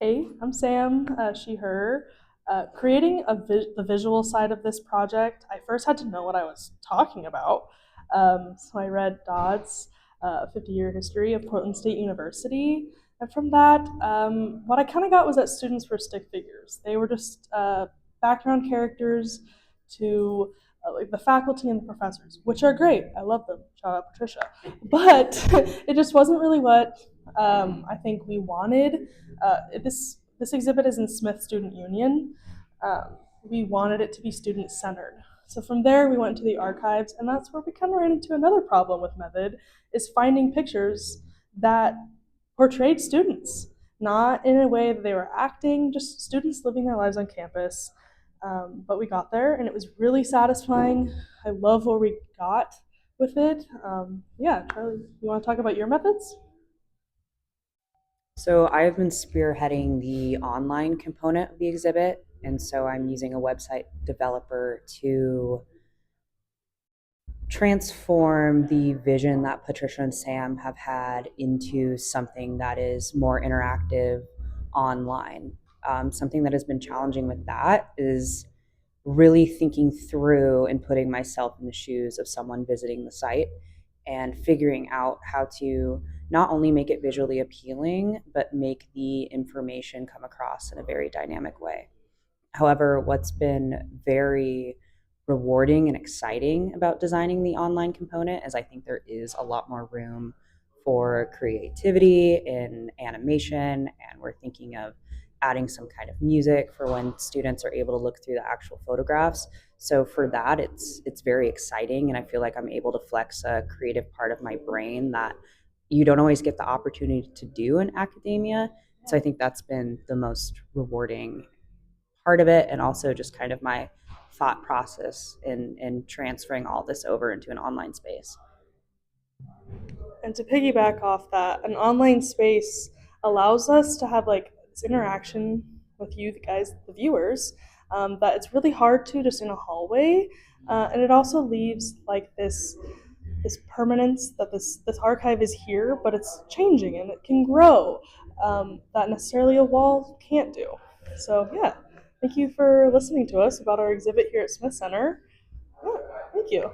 Hey, I'm Sam, she, her. Creating the visual side of this project, I first had to know what I was talking about. So I read Dodd's 50-year history of Portland State University. And from that, what I kind of got was that students were stick figures. They were just background characters to like the faculty and the professors, which are great. I love them. Shout out Patricia. But it just wasn't really what I think we wanted. This exhibit is in Smith Student Union. We wanted it to be student centered. So from there, we went to the archives, and that's where we kind of ran into another problem with Method, is finding pictures that portrayed students, not in a way that they were acting, just students living their lives on campus. But we got there, and it was really satisfying. I love where we got with it. Yeah, Charlie, you want to talk about your methods? So I've been spearheading the online component of the exhibit, and so I'm using a website developer to transform the vision that Patricia and Sam have had into something that is more interactive online. Something that has been challenging with that is really thinking through and putting myself in the shoes of someone visiting the site and figuring out how to not only make it visually appealing, but make the information come across in a very dynamic way. However, what's been very rewarding and exciting about designing the online component is I think there is a lot more room for creativity in animation, and we're thinking of adding some kind of music for when students are able to look through the actual photographs. So for that, it's very exciting, and I feel like I'm able to flex a creative part of my brain that you don't always get the opportunity to do in academia. So I think that's been the most rewarding part of it, and also just kind of my thought process in transferring all this over into an online space. And to piggyback off that, an online space allows us to have like this interaction with you, the guys, the viewers, that it's really hard to just in a hallway. And it also leaves like this permanence that this archive is here, but it's changing and it can grow. That necessarily a wall can't do. So yeah, thank you for listening to us about our exhibit here at Smith Center. Yeah, thank you.